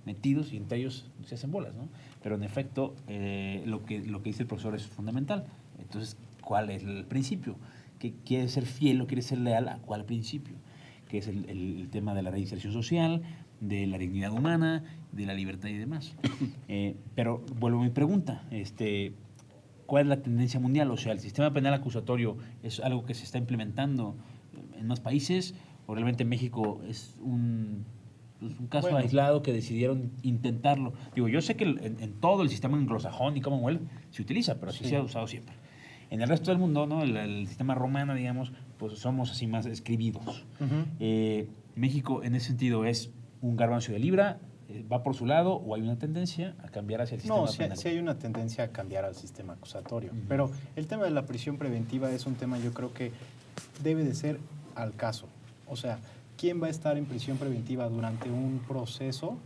metidos, y entre ellos se hacen bolas, ¿no? Pero en efecto, lo que dice el profesor es fundamental. Entonces, ¿cuál es el principio? ¿Que quieres ser fiel o quieres ser leal a cuál principio? Que es el tema de la reinserción social, de la dignidad humana, de la libertad y demás. Pero vuelvo a mi pregunta, ¿cuál es la tendencia mundial? O sea, ¿el sistema penal acusatorio es algo que se está implementando en más países o realmente México es un caso aislado que decidieron intentarlo? Digo, yo sé que en todo el sistema anglosajón y Commonwealth se utiliza, pero así se ha usado siempre. En el resto del mundo, ¿no? El sistema romano, digamos, pues somos así más escribidos. México, en ese sentido, es un garbanzo de libra, va por su lado, o hay una tendencia a cambiar hacia el sistema penal. No, sí hay una tendencia a cambiar al sistema acusatorio. Pero el tema de la prisión preventiva es un tema, yo creo que debe de ser al caso. O sea, ¿quién va a estar en prisión preventiva durante un proceso?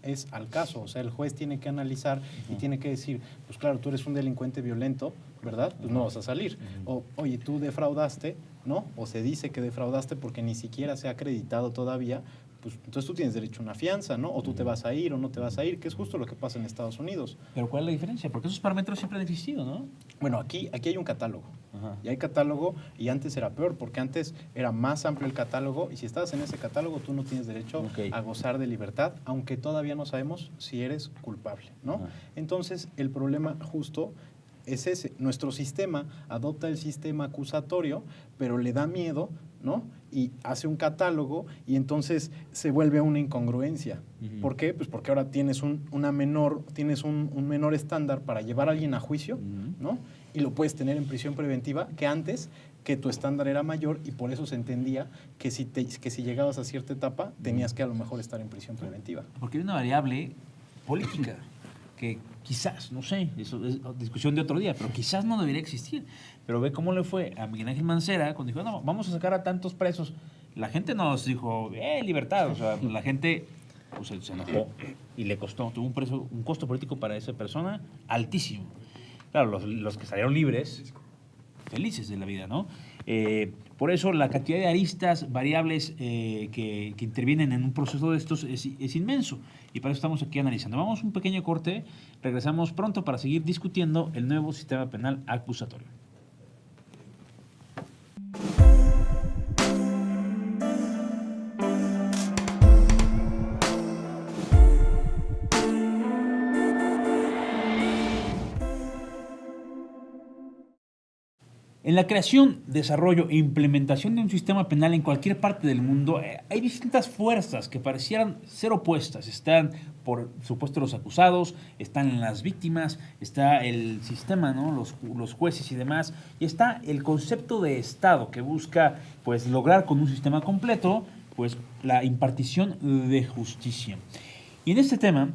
Es al caso. O sea, el juez tiene que analizar y tiene que decir, pues claro, tú eres un delincuente violento, ¿verdad? Pues no vas a salir. O, oye, tú defraudaste, ¿no? O se dice que defraudaste porque ni siquiera se ha acreditado todavía, pues entonces tú tienes derecho a una fianza, ¿no? O tú te vas a ir o no te vas a ir, que es justo lo que pasa en Estados Unidos. Pero ¿cuál es la diferencia? Porque esos parámetros siempre han existido, ¿no? Bueno, aquí hay un catálogo. Ajá. Y hay catálogo, y antes era peor, porque antes era más amplio el catálogo, y si estabas en ese catálogo, tú no tienes derecho a gozar de libertad, aunque todavía no sabemos si eres culpable, ¿no? Ajá. Entonces, el problema justo es ese. Nuestro sistema adopta el sistema acusatorio, pero le da miedo, ¿no? Y hace un catálogo y entonces se vuelve una incongruencia. ¿Por qué? Pues porque ahora tienes un menor estándar para llevar a alguien a juicio, ¿no? Y lo puedes tener en prisión preventiva, que antes que tu estándar era mayor y por eso se entendía que si llegabas a cierta etapa tenías que a lo mejor estar en prisión preventiva. Porque hay una variable política que quizás, no sé, eso es discusión de otro día, pero quizás no debería existir. Pero ve cómo le fue a Miguel Ángel Mancera cuando dijo, no, vamos a sacar a tantos presos. La gente nos dijo, libertad. O sea, la gente pues, se enojó y le costó. Tuvo un costo político para esa persona altísimo. Claro, los que salieron libres, felices de la vida, ¿no? Por eso la cantidad de aristas, variables que intervienen en un proceso de estos es inmenso. Y para eso estamos aquí analizando. Vamos a un pequeño corte, regresamos pronto para seguir discutiendo el nuevo sistema penal acusatorio. En la creación, desarrollo e implementación de un sistema penal en cualquier parte del mundo, hay distintas fuerzas que parecieran ser opuestas. Están, por supuesto, los acusados, están las víctimas, está el sistema, ¿no? Los jueces y demás, y está el concepto de Estado que busca pues, lograr con un sistema completo pues, la impartición de justicia. Y en este tema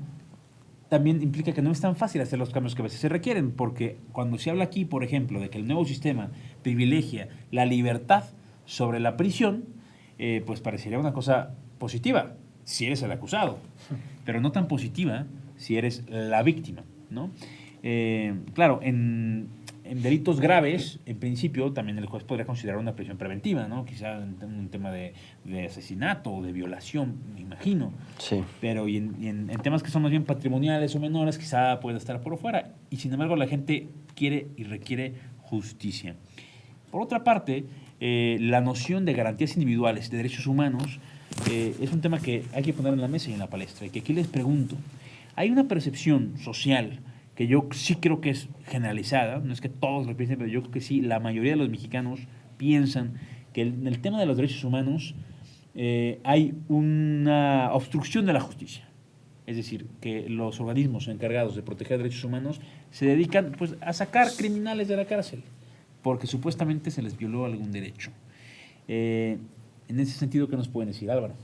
también implica que no es tan fácil hacer los cambios que a veces se requieren, porque cuando se habla aquí, por ejemplo, de que el nuevo sistema privilegia la libertad sobre la prisión, pues parecería una cosa positiva si eres el acusado, pero no tan positiva si eres la víctima, ¿no? Claro, en delitos graves, en principio, también el juez podría considerar una prisión preventiva, ¿no? Quizá en un tema de asesinato o de violación, me imagino. Sí. Pero y en temas que son más bien patrimoniales o menores, quizá pueda estar por fuera. Y sin embargo, la gente quiere y requiere justicia. Por otra parte, la noción de garantías individuales de derechos humanos es un tema que hay que poner en la mesa y en la palestra. Y que aquí les pregunto, hay una percepción social que yo sí creo que es generalizada, no es que todos lo piensen, pero yo creo que sí, la mayoría de los mexicanos piensan que en el tema de los derechos humanos hay una obstrucción de la justicia. Es decir, que los organismos encargados de proteger derechos humanos se dedican pues, a sacar criminales de la cárcel, porque supuestamente se les violó algún derecho. En ese sentido, ¿qué nos pueden decir, Álvaro?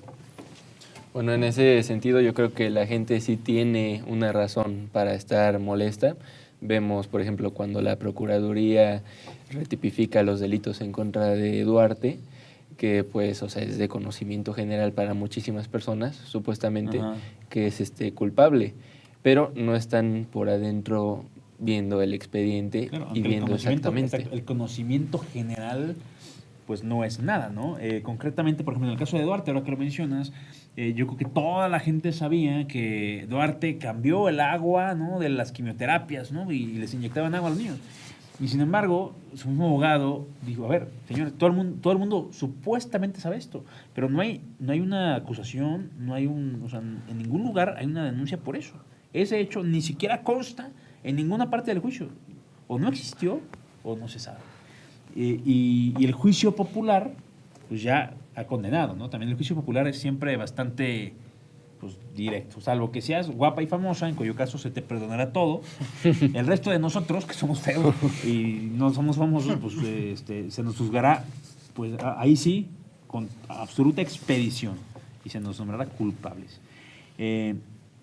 Bueno, en ese sentido yo creo que la gente sí tiene una razón para estar molesta. Vemos, por ejemplo, cuando la Procuraduría retipifica los delitos en contra de Duarte, que pues, o sea, es de conocimiento general para muchísimas personas, supuestamente, que es culpable, pero no están por adentro viendo el expediente, claro, y viendo exactamente. El conocimiento general pues no es nada, ¿no? Concretamente, por ejemplo, en el caso de Duarte, ahora que lo mencionas, yo creo que toda la gente sabía que Duarte cambió el agua, ¿no? De las quimioterapias, ¿no? Y les inyectaban agua a los niños. Y sin embargo, su mismo abogado dijo, a ver, señores, todo el mundo supuestamente sabe esto, pero no hay una acusación, o sea, en ningún lugar hay una denuncia por eso. Ese hecho ni siquiera consta en ninguna parte del juicio. O no existió o no se sabe. Y el juicio popular, pues ya ha condenado, ¿no? También el juicio popular es siempre bastante, pues, directo. Salvo que seas guapa y famosa, en cuyo caso se te perdonará todo. El resto de nosotros, que somos feos y no somos famosos, pues se nos juzgará, pues ahí sí, con absoluta expedición. Y se nos nombrará culpables.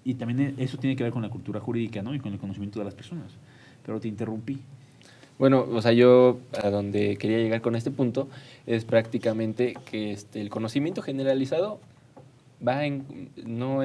Y también eso tiene que ver con la cultura jurídica, ¿no? Y con el conocimiento de las personas. Pero te interrumpí. Bueno, o sea, yo a donde quería llegar con este punto es prácticamente que el conocimiento generalizado no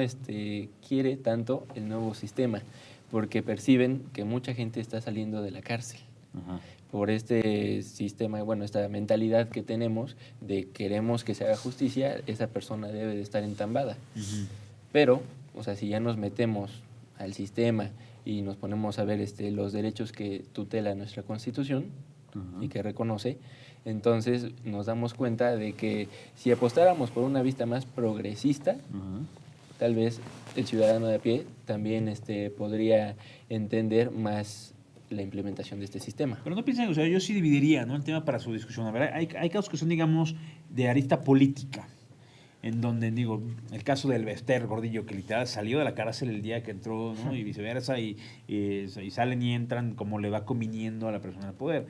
quiere tanto el nuevo sistema, porque perciben que mucha gente está saliendo de la cárcel. Ajá. Por este sistema, bueno, esta mentalidad que tenemos de queremos que se haga justicia, esa persona debe de estar entambada. Uh-huh. Pero, o sea, si ya nos metemos al sistema y nos ponemos a ver los derechos que tutela nuestra Constitución Uh-huh. y que reconoce, entonces nos damos cuenta de que si apostáramos por una vista más progresista, Uh-huh. tal vez el ciudadano de a pie también podría entender más la implementación de este sistema. Pero no piensen, o sea, yo sí dividiría, ¿no?, el tema para su discusión. A ver, hay casos que son, digamos, de arista política, en donde, digo, el caso del Bester Gordillo, que literal salió de la cárcel el día que entró, ¿no?, y viceversa, y salen y entran como le va conviniendo a la persona del poder.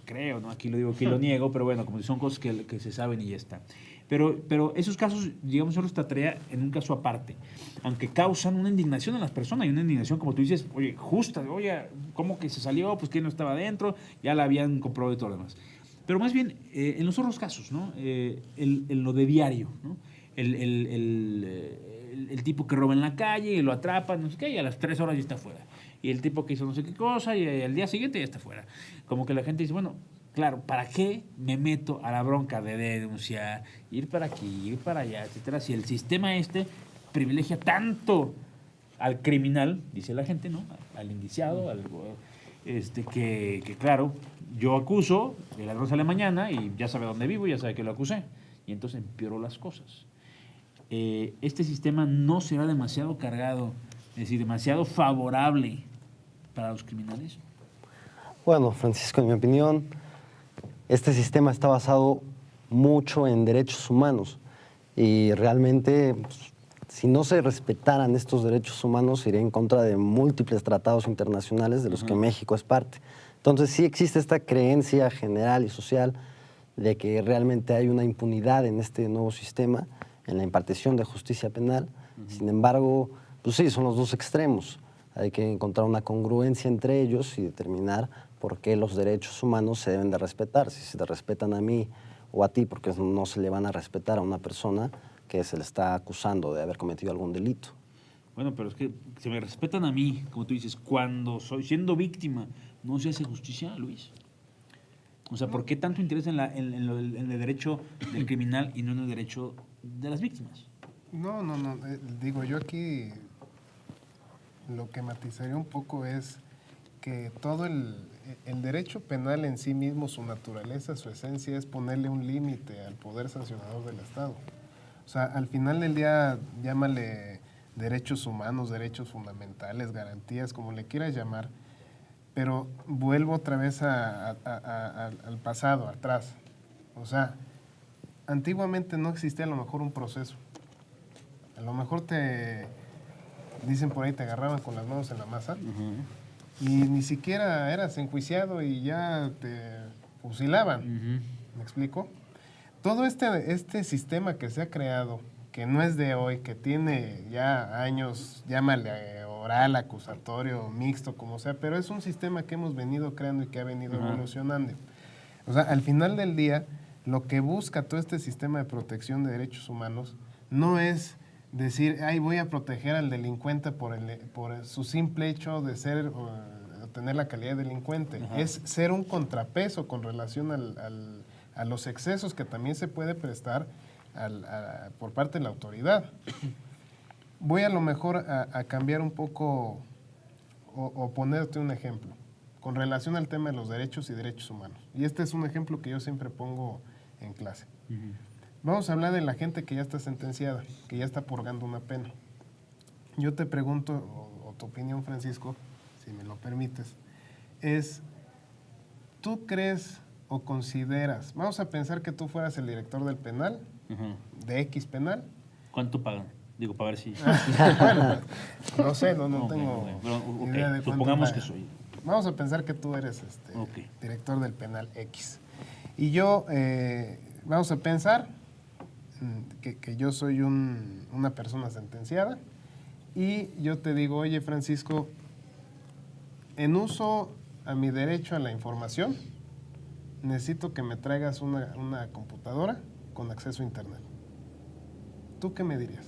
Creo, ¿no? Aquí lo digo, aquí lo niego, pero bueno, como son cosas que se saben y ya está. Pero esos casos, digamos, yo los trataría en un caso aparte, aunque causan una indignación en las personas, y una indignación, como tú dices, oye, justa, oye, ¿cómo que se salió? Pues que no estaba adentro, ya la habían comprobado y todo lo demás. Pero más bien, en los otros casos, ¿no? En lo de diario, ¿no? El tipo que roba en la calle y lo atrapan, no sé qué, y a las 3 horas ya está fuera. Y el tipo que hizo no sé qué cosa y al día siguiente ya está fuera. Como que la gente dice, bueno, claro, ¿para qué me meto a la bronca de denunciar, ir para aquí, ir para allá, etcétera? Si el sistema privilegia tanto al criminal, dice la gente, ¿no? Al indiciado, que claro, yo acuso, el ladrón sale mañana y ya sabe dónde vivo, ya sabe que lo acusé. Y entonces empeoró las cosas. Este sistema no será demasiado cargado, es decir, demasiado favorable para los criminales. Bueno, Francisco, en mi opinión, este sistema está basado mucho en derechos humanos y realmente, pues, si no se respetaran estos derechos humanos, iría en contra de múltiples tratados internacionales de los que México es parte. Entonces, sí existe esta creencia general y social de que realmente hay una impunidad en este nuevo sistema, en la impartición de justicia penal. Sin embargo, pues sí, son los dos extremos. Hay que encontrar una congruencia entre ellos y determinar por qué los derechos humanos se deben de respetar. Si se te respetan a mí o a ti, porque no se le van a respetar a una persona que se le está acusando de haber cometido algún delito. Bueno, pero es que se me respetan a mí, como tú dices, cuando soy siendo víctima, ¿no se hace justicia, Luis? O sea, ¿por qué tanto interés en el derecho del criminal y no en el derecho de las víctimas? No. Digo, yo aquí lo que matizaría un poco es que todo el derecho penal en sí mismo, su naturaleza, su esencia, es ponerle un límite al poder sancionador del Estado. O sea, al final del día, llámale derechos humanos, derechos fundamentales, garantías, como le quieras llamar, pero vuelvo otra vez al pasado, atrás. O sea, antiguamente no existía a lo mejor un proceso. A lo mejor dicen por ahí, te agarraban con las manos en la masa y ni siquiera eras enjuiciado y ya te fusilaban. ¿Me explico? Todo este sistema que se ha creado, que no es de hoy, que tiene ya años, llámale oral, acusatorio, mixto, como sea, pero es un sistema que hemos venido creando y que ha venido evolucionando. O sea, al final del día, lo que busca todo este sistema de protección de derechos humanos no es decir, ay, voy a proteger al delincuente por su simple hecho de ser o tener la calidad de delincuente. Es ser un contrapeso con relación a los excesos que también se puede prestar por parte de la autoridad. Voy a lo mejor a cambiar un poco o ponerte un ejemplo. con relación al tema de los derechos y derechos humanos. Y este es un ejemplo que yo siempre pongo en clase. Vamos a hablar de la gente que ya está sentenciada, que ya está purgando una pena. Yo te pregunto, o tu opinión, Francisco, si me lo permites, es, ¿tú crees o consideras, vamos a pensar que tú fueras el director del penal, de X penal? ¿Cuánto pagan? Digo, para ver si... Bueno, no sé, no Ok, tengo ok, pero, ok, idea de cuánto supongamos pagan. que soy. Vamos a pensar que tú eres Ok. director del penal X. Y yo, vamos a pensar que yo soy una persona sentenciada y yo te digo, oye, Francisco, en uso a mi derecho a la información, necesito que me traigas una computadora con acceso a internet. ¿Tú qué me dirías?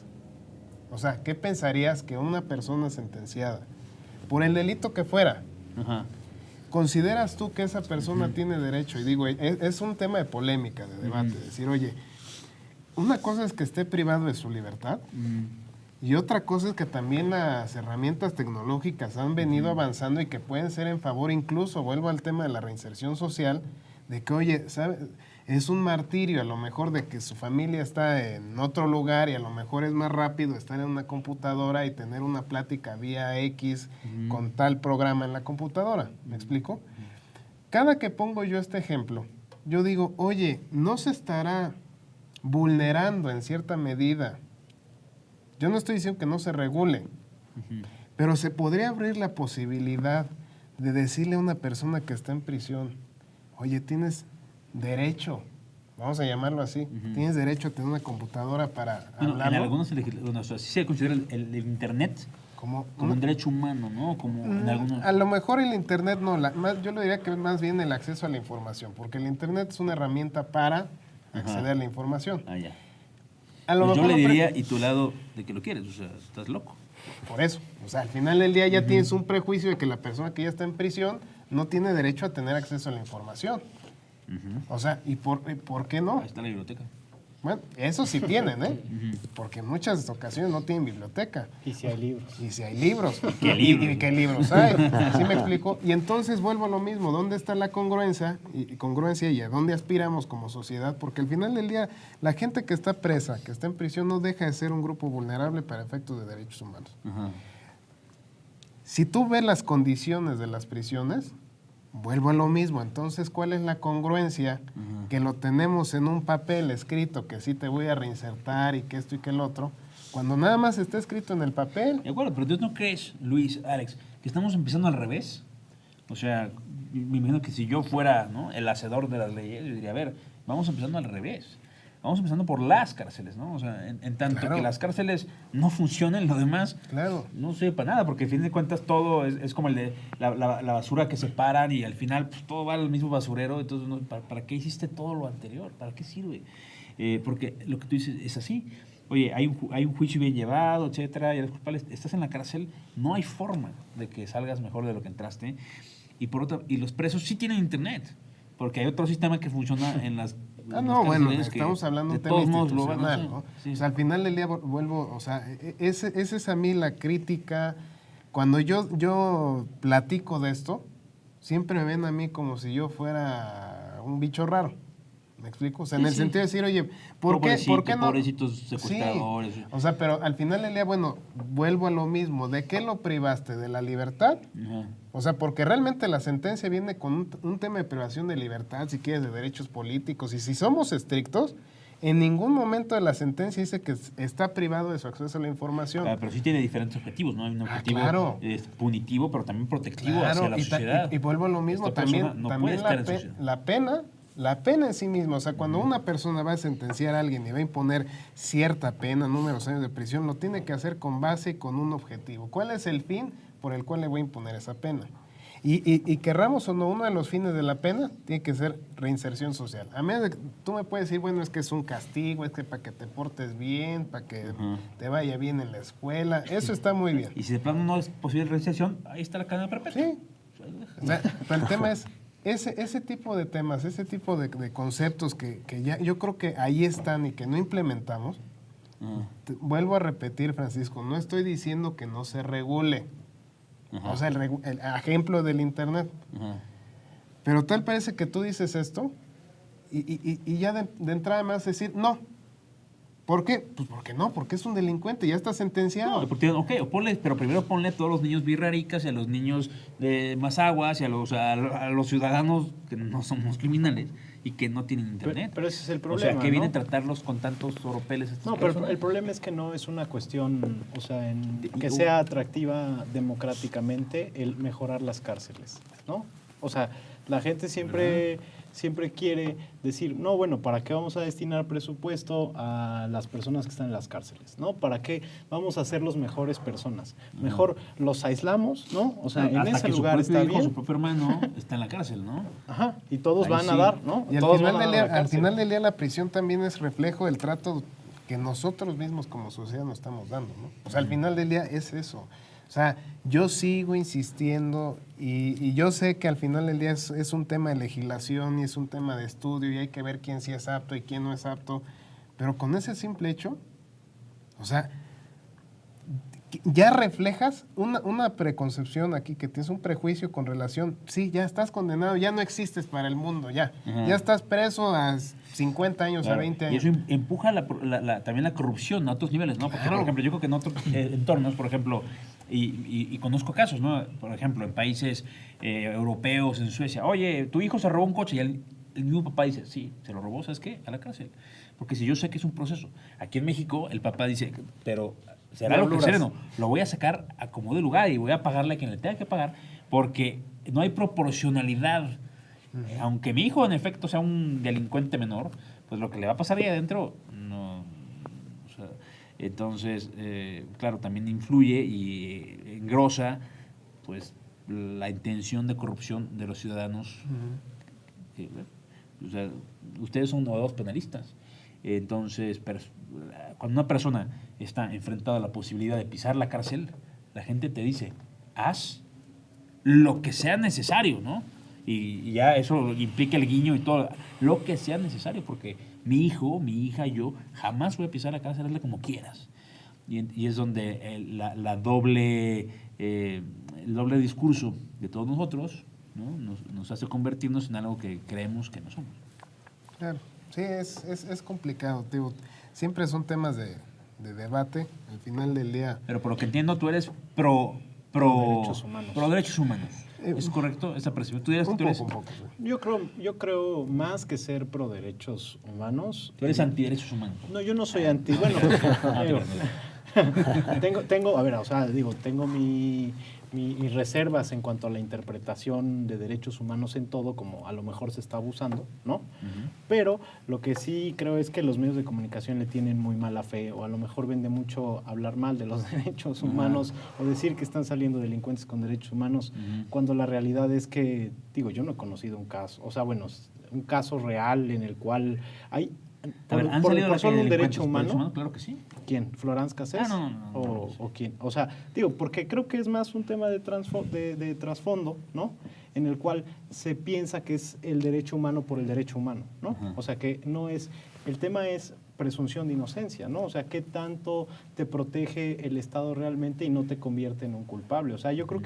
O sea, ¿qué pensarías que una persona sentenciada, por el delito que fuera, Ajá. consideras tú que esa persona tiene derecho? Y digo, es un tema de polémica, de debate, decir, oye, una cosa es que esté privado de su libertad y otra cosa es que también las herramientas tecnológicas han venido avanzando y que pueden ser en favor, incluso, vuelvo al tema de la reinserción social, de que, oye, ¿sabe? Es un martirio a lo mejor de que su familia está en otro lugar y a lo mejor es más rápido estar en una computadora y tener una plática vía X con tal programa en la computadora. ¿Me explico? Cada que pongo yo este ejemplo, yo digo, oye, ¿no se estará vulnerando en cierta medida? Yo no estoy diciendo que no se regule, pero se podría abrir la posibilidad de decirle a una persona que está en prisión, oye, tienes derecho, vamos a llamarlo así, tienes derecho a tener una computadora para Bueno, hablarlo. en algunos o sea, sí se considera el Internet Como un derecho humano, ¿no? Como en algunos... A lo mejor el Internet no, yo le diría que es más bien el acceso a la información, porque el Internet es una herramienta para acceder a la información. Ah, ya. A lo Pues yo mejor le lo diría, y tu lado, de que lo quieres, o sea, estás loco. Por eso, o sea, al final del día ya tienes un prejuicio de que la persona que ya está en prisión no tiene derecho a tener acceso a la información. O sea, ¿y por qué no? Ahí está la biblioteca. Bueno, eso sí tienen, ¿eh? Porque en muchas ocasiones no tienen biblioteca. Y si hay libros. Y si hay libros. ¿Qué libros? ¿Y qué libros hay? ¿Sí me explico? Y entonces vuelvo a lo mismo. ¿Dónde está la congruencia y a dónde aspiramos como sociedad? Porque al final del día, la gente que está presa, que está en prisión, no deja de ser un grupo vulnerable para efectos de derechos humanos. Ajá. Si tú ves las condiciones de las prisiones, vuelvo a lo mismo. Entonces, ¿cuál es la congruencia? Que lo tenemos en un papel escrito, que sí te voy a reinsertar y que esto y que el otro, cuando nada más está escrito en el papel. De acuerdo, pero ¿tú no crees, Luis, Alex, que estamos empezando al revés? O sea, me imagino que si yo fuera, ¿no?, el hacedor de las leyes, yo diría, a ver, vamos empezando al revés. Vamos empezando por las cárceles, ¿no? O sea, en tanto Claro. que las cárceles no funcionen, lo demás Claro. no sirve para nada, porque a fin de cuentas todo es como el de la basura que separan y al final pues, todo va al mismo basurero. Entonces, ¿no? ¿Para qué hiciste todo lo anterior? ¿Para qué sirve? Porque lo que tú dices es así. Oye, hay un juicio bien llevado, etcétera, y eres culpable, estás en la cárcel, no hay forma de que salgas mejor de lo que entraste. Y los presos sí tienen internet, porque hay otro sistema que funciona en las... Ah, en no, las bueno, cárceles que estamos hablando de un de tema todos modos lo van a institucional, hacer. ¿no? Sí, O sea, al final del día vuelvo, o sea, esa es a mí la crítica. Cuando yo platico de esto, siempre me ven a mí como si yo fuera un bicho raro. ¿Me explico? O sea, Sí, en el sí. sentido de decir, oye, ¿por qué no? Pobrecitos secuestradores. Sí. O sea, pero al final del día, bueno, vuelvo a lo mismo. ¿De qué lo privaste? ¿De la libertad? Ajá. O sea, porque realmente la sentencia viene con un tema de privación de libertad, si quieres, de derechos políticos. Y si somos estrictos, en ningún momento de la sentencia dice que está privado de su acceso a la información. Ah, pero sí tiene diferentes objetivos, ¿no? Hay un objetivo claro. punitivo, pero también protectivo Claro, hacia la sociedad. y vuelvo a lo mismo, Esta también, persona no también puede estar en sociedad. la pena en sí misma. O sea, cuando una persona va a sentenciar a alguien y va a imponer cierta pena, números de años de prisión, lo tiene que hacer con base y con un objetivo. ¿Cuál es el fin por el cual le voy a imponer esa pena? Y querramos o no, uno de los fines de la pena tiene que ser reinserción social. A menos de que tú me puedes decir, bueno, es que es un castigo, es que para que te portes bien, para que te vaya bien en la escuela, eso está muy bien. Y si de plano no es posible reinserción, ahí está la cadena perpetua. Sí. O sea, pero el tema es, ese tipo de temas, ese tipo de conceptos que ya yo creo que ahí están y que no implementamos, vuelvo a repetir, Francisco, no estoy diciendo que no se regule. Ajá. O sea, el ejemplo del Internet. Ajá. Pero tal parece que tú dices esto y ya de entrada me vas a decir, no. ¿Por qué? Pues porque no, porque es un delincuente, ya está sentenciado. No, porque, ok, pero primero ponle a todos los niños birraricas y a los niños de Mazaguas y a los ciudadanos que no somos criminales y que no tienen internet. Pero ese es el O problema, sea, que viene ¿no? tratarlos con tantos oropeles. estas No, pero personas. el problema es que no es una cuestión, o sea, que Y- sea atractiva democráticamente el mejorar las cárceles, ¿no? O sea, la gente siempre quiere decir, no, bueno, ¿para qué vamos a destinar presupuesto a las personas que están en las cárceles? ¿No? ¿Para qué vamos a hacerlos mejores personas? Mejor los aislamos, ¿no? O sea, en Hasta ese que lugar su propio está hijo, su bien. propio hermano está en la cárcel, ¿no? Ajá, y todos Ahí van a sí. dar, ¿no? Y al Todos final, van a del dar a día, la al cárcel. final del día la prisión también es reflejo del trato que nosotros mismos como sociedad nos estamos dando, ¿no? O sea, al final del día es eso. O sea, yo sigo insistiendo y yo sé que al final del día es un tema de legislación y es un tema de estudio y hay que ver quién sí es apto y quién no es apto, pero con ese simple hecho, o sea, ya reflejas una preconcepción aquí, que tienes un prejuicio con relación, sí, ya estás condenado, ya no existes para el mundo, ya. Ajá. Ya estás preso a 50 años, a Claro, 20 y años. eso empuja también la corrupción a otros niveles, ¿no? Porque, Claro. por ejemplo, yo creo que en otros entornos, por ejemplo, y conozco casos, ¿no? Por ejemplo, en países europeos, en Suecia, oye, tu hijo se robó un coche y el mismo papá dice, sí, se lo robó, ¿sabes qué? A la cárcel. Porque si yo sé que es un proceso. Aquí en México, el papá dice, pero será lo que Diabluras. sereno. Lo voy a sacar a como de lugar y voy a pagarle a quien le tenga que pagar porque no hay proporcionalidad. Aunque mi hijo en efecto sea un delincuente menor, pues lo que le va a pasar ahí adentro, no. O sea, entonces, claro, también influye y engrosa pues la intención de corrupción de los ciudadanos. Que, o sea, ustedes son abogados penalistas. Entonces, cuando una persona está enfrentada a la posibilidad de pisar la cárcel, la gente te dice, haz lo que sea necesario, ¿no? Y ya eso implica el guiño y todo, lo que sea necesario, porque mi hijo, mi hija, yo jamás voy a pisar la cárcel, hazle como quieras. Y es donde el doble discurso de todos nosotros, ¿no? nos hace convertirnos en algo que creemos que no somos. Claro, sí, es complicado, digo, siempre son temas de debate, al final del día. Pero por lo que entiendo, tú eres derechos humanos. pro derechos humanos. ¿Es correcto esa percepción? ¿Tú eres, Un tú eres, poco, sí. Yo creo más que ser pro derechos humanos. tú eres antiderechos humanos? No, yo no soy anti. Bueno, digo, tengo, a ver, o sea, digo, tengo mis reservas en cuanto a la interpretación de derechos humanos en todo, como a lo mejor se está abusando, ¿no? Ujú. Pero lo que sí creo es que los medios de comunicación le tienen muy mala fe, o a lo mejor vende mucho hablar mal de los derechos humanos, o decir que están saliendo delincuentes con derechos humanos, cuando la realidad es que, digo, yo no he conocido un caso, o sea, bueno, un caso real en el cual hay, A ver, ¿han por salido solo un delincuentes derecho por derechos humano. humanos? Claro que sí. ¿Quién? ¿Florence Cassés? No. ¿O quién? O sea, digo, porque creo que es más un tema de trasfondo, ¿no? En el cual se piensa que es el derecho humano por el derecho humano, ¿no? Ajá. O sea, que no es... El tema es presunción de inocencia, ¿no? O sea, qué tanto te protege el Estado realmente y no te convierte en un culpable. O sea, yo creo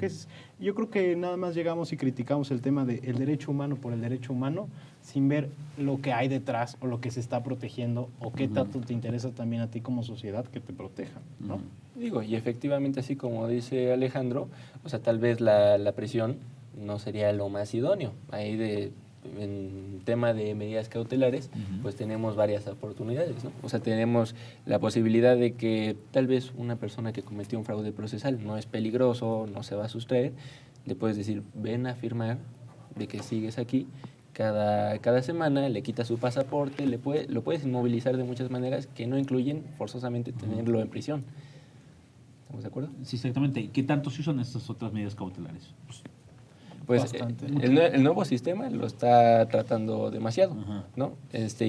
que nada más llegamos y criticamos el tema del derecho humano por el derecho humano sin ver lo que hay detrás o lo que se está protegiendo o qué tanto te interesa también a ti como sociedad que te protejan, ¿no? Digo, y efectivamente, así como dice Alejandro, o sea, tal vez la prisión no sería lo más idóneo. Ahí en tema de medidas cautelares, pues tenemos varias oportunidades, ¿no? O sea, tenemos la posibilidad de que tal vez una persona que cometió un fraude procesal no es peligroso, no se va a sustraer, le puedes decir, ven a firmar de que sigues aquí. Cada semana le quitas su pasaporte, lo puedes inmovilizar de muchas maneras que no incluyen forzosamente tenerlo en prisión. ¿Estamos de acuerdo? Sí, exactamente. ¿Y qué tanto se usan estas otras medidas cautelares? Pues Bastante. el nuevo sistema lo está tratando demasiado, Ajá. ¿no?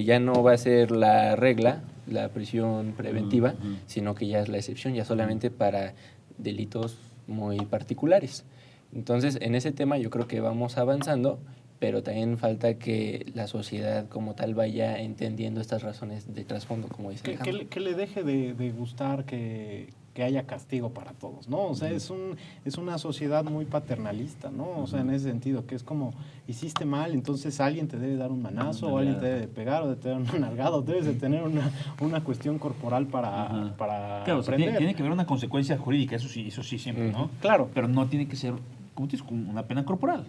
Ya no va a ser la regla, la prisión preventiva, sino que ya es la excepción, ya solamente para delitos muy particulares. Entonces, en ese tema yo creo que vamos avanzando, pero también falta que la sociedad como tal vaya entendiendo estas razones de trasfondo, como dice Alejandro. Que le deje de gustar que que haya castigo para todos, ¿no? O sea, es una sociedad muy paternalista, ¿no? O sea, en ese sentido, que es como, hiciste mal, entonces alguien te debe dar un manazo, o alguien te debe pegar, o te debe dar un nalgado, debes de tener una cuestión corporal para Claro, o sea, aprender. tiene que haber una consecuencia jurídica, eso sí siempre, ¿no? Claro. Pero no tiene que ser, como dices, con una pena corporal.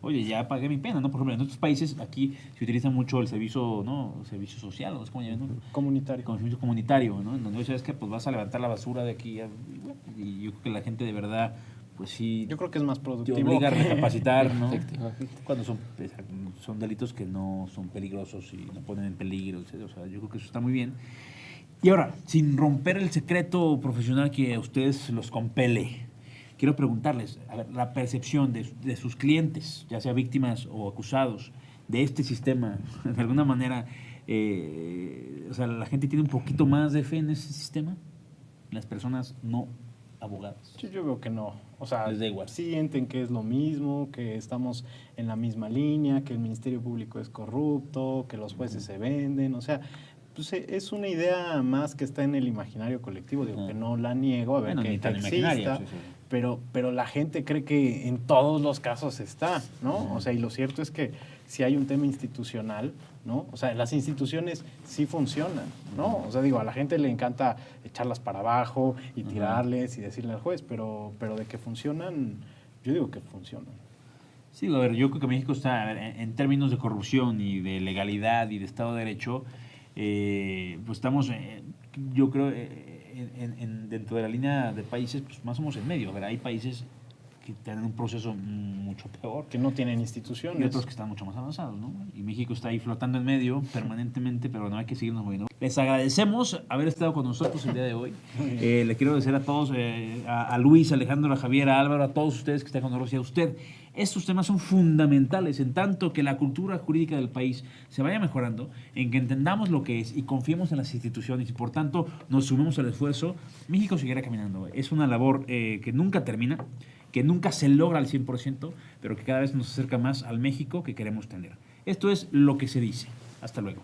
Oye, ya pagué mi pena, ¿no? Por ejemplo, en otros países aquí se utiliza mucho el servicio, ¿no? El servicio social, ¿no? ¿Cómo llaman? Comunitario. Como servicio comunitario, ¿no? En donde sabes que pues vas a levantar la basura de aquí y yo creo que la gente de verdad, pues sí, Yo creo que es más te productivo. obliga a que- recapacitar, ¿no? Efectivamente. Cuando son delitos que no son peligrosos y no ponen en peligro, etc. O sea, yo creo que eso está muy bien. Y ahora, sin romper el secreto profesional que a ustedes los compele, quiero preguntarles, a ver, la percepción de sus clientes, ya sea víctimas o acusados, de este sistema, de alguna manera, o sea, la gente tiene un poquito más de fe en ese sistema, las personas no abogadas. Yo veo que no. O sea, Les da igual. sienten que es lo mismo, que estamos en la misma línea, que el Ministerio Público es corrupto, que los jueces se venden. O sea, pues es una idea más que está en el imaginario colectivo. Digo, que no la niego, a ver, Bueno, que ni tan exista, imaginaria, sí. pero la gente cree que en todos los casos está, ¿no? O sea, y lo cierto es que si hay un tema institucional, ¿no? O sea, las instituciones sí funcionan, ¿no? O sea, digo, a la gente le encanta echarlas para abajo y tirarles y decirle al juez, pero de que funcionan, yo digo que funcionan. Sí, a ver, yo creo que México está, a ver, en términos de corrupción y de legalidad y de Estado de Derecho, pues estamos, yo creo, dentro de la línea de países, pues más o menos en medio. A ver, hay países que tienen un proceso mucho peor Que no tienen y instituciones. otros que están mucho más avanzados, ¿no? Y México está ahí flotando en medio permanentemente, pero no hay que seguirnos moviendo. Les agradecemos haber estado con nosotros el día de hoy. Le quiero agradecer a todos, a Luis, a Alejandro, a Javier, a Álvaro, a todos ustedes que están con nosotros y a usted. Estos temas son fundamentales en tanto que la cultura jurídica del país se vaya mejorando, en que entendamos lo que es y confiemos en las instituciones y por tanto nos sumemos al esfuerzo. México seguirá caminando. Es una labor que nunca termina, que nunca se logra al 100%, pero que cada vez nos acerca más al México que queremos tener. Esto es Lo que se dice. Hasta luego.